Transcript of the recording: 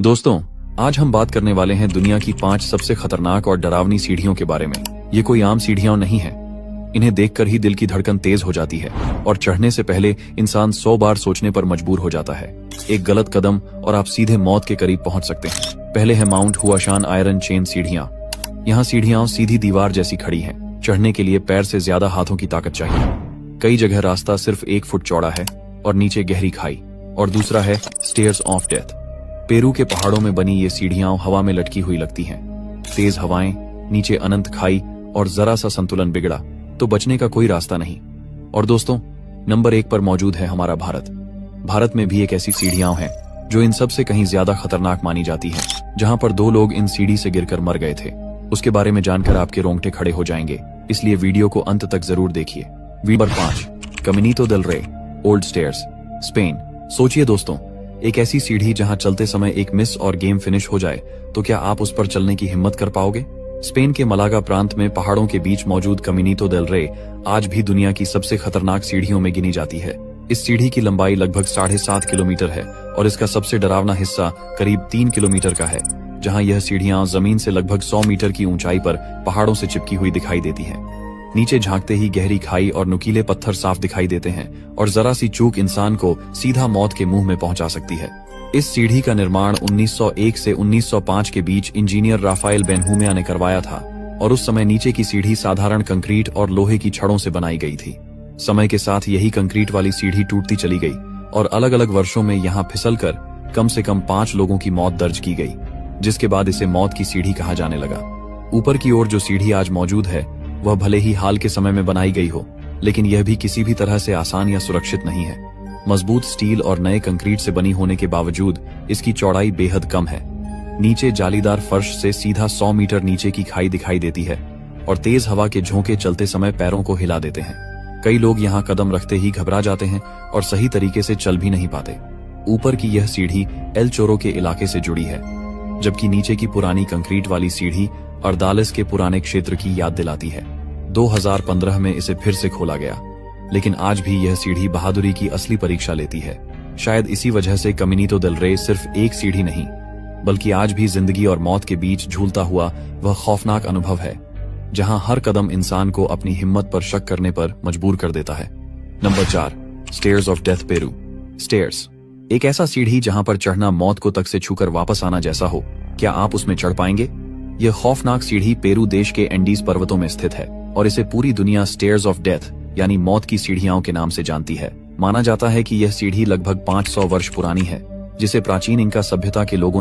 दोस्तों, आज हम बात करने वाले हैं दुनिया की 5 सबसे खतरनाक और डरावनी सीढ़ियों के बारे में। ये कोई आम सीढ़ियां नहीं है। इन्हें देखकर ही दिल की धड़कन तेज हो जाती है और चढ़ने से पहले इंसान 100 बार सोचने पर मजबूर हो जाता है। एक गलत कदम और आप सीधे मौत के करीब पहुंच सकते हैं। पहले है माउंट हुआशान आयरन चेन सीढ़ियां। यहाँ सीढ़ियां सीधी दीवार जैसी खड़ी हैं। चढ़ने के लिए पैर से ज्यादा हाथों की ताकत चाहिए। कई जगह रास्ता सिर्फ 1 फुट चौड़ा है और नीचे गहरी खाई। और दूसरा है स्टेयर्स ऑफ डेथ। पेरू के पहाड़ों में बनी ये सीढ़ियां हवा में लटकी हुई लगती हैं। तेज हवाएं, नीचे अनंत खाई और जरा सा संतुलन बिगड़ा तो बचने का कोई रास्ता नहीं। और दोस्तों, नंबर 1 पर मौजूद है हमारा भारत। भारत में भी एक ऐसी सीढ़ियां हैं जो इन सब से कहीं ज्यादा खतरनाक मानी जाती हैं, जहां पर 2 लोग इन सीढ़ी से गिरकर मर गए थे। उसके बारे में जानकर आपके रोंगटे खड़े हो जाएंगे, इसलिए वीडियो को अंत तक जरूर देखिए। नंबर 5, कैमिनितो देल रे, ओल्ड स्टेयर्स, स्पेन। सोचिए दोस्तों, एक ऐसी सीढ़ी जहां चलते समय एक मिस और गेम फिनिश हो जाए तो क्या आप उस पर चलने की हिम्मत कर पाओगे? स्पेन के मलागा प्रांत में पहाड़ों के बीच मौजूद कैमिनितो देल रे आज भी दुनिया की सबसे खतरनाक सीढ़ियों में गिनी जाती है। इस सीढ़ी की लंबाई लगभग 7.5 किलोमीटर है और इसका सबसे डरावना हिस्सा करीब 3 किलोमीटर का है, जहां यह सीढ़ियां जमीन से लगभग 100 मीटर की ऊंचाई पर पहाड़ों से चिपकी हुई दिखाई देती हैं। नीचे झांकते ही गहरी खाई और नुकीले पत्थर साफ दिखाई देते हैं और जरा सी चूक इंसान को सीधा मौत के मुंह में पहुंचा सकती है। इस सीढ़ी का निर्माण 1901 से 1905 के बीच इंजीनियर राफाएल बेनहुमिया ने करवाया था और उस समय नीचे की सीढ़ी साधारण कंक्रीट और लोहे की छड़ों से बनाई गई थी। समय के साथ यही कंक्रीट वाली सीढ़ी टूटती चली गई और अलग अलग वर्षों में यहाँ फिसलकर कम से कम 5 लोगों की मौत दर्ज की गई, जिसके बाद इसे मौत की सीढ़ी कहा जाने लगा। ऊपर की ओर जो सीढ़ी आज मौजूद है वह भले ही हाल के समय में बनाई गई हो, लेकिन यह भी किसी भी तरह से आसान या सुरक्षित नहीं है। मजबूत स्टील और नए कंक्रीट से बनी होने के बावजूद इसकी चौड़ाई बेहद कम है। नीचे जालीदार फर्श से सीधा 100 मीटर नीचे की खाई दिखाई देती है और तेज हवा के झोंके चलते समय पैरों को हिला देते हैं। कई लोग यहाँ कदम रखते ही घबरा जाते हैं और सही तरीके से चल भी नहीं पाते। ऊपर की यह सीढ़ी एल चोरो के इलाके से जुड़ी है, जबकि नीचे की पुरानी कंक्रीट वाली सीढ़ी अर्दालिस के पुराने क्षेत्र की याद दिलाती है। 2015 में इसे फिर से खोला गया, लेकिन आज भी यह सीढ़ी बहादुरी की असली परीक्षा लेती है। शायद इसी वजह से कैमिनितो देल रे सिर्फ एक सीढ़ी नहीं, बल्कि आज भी जिंदगी और मौत के बीच झूलता हुआ वह खौफनाक अनुभव है, जहां हर कदम इंसान को अपनी हिम्मत पर शक करने पर मजबूर कर देता है। Number 4, stairs of death, Peru. Stairs एक ऐसा सीढ़ी जहां पर चढ़ना मौत को तक से छूकर वापस आना जैसा हो। क्या आप उसमें चढ़ पाएंगे? यह खौफनाक सीढ़ी पेरू देश के एंडीज पर्वतों में स्थित है और इसे पूरी दुनिया स्टेयर्स ऑफ डेथ यानी मौत की सीढ़ियां के नाम से जानती है। माना जाता है कि यह सीढ़ी लगभग 500 वर्ष पुरानी है, जिसे प्राचीन इंका सभ्यता के लोगों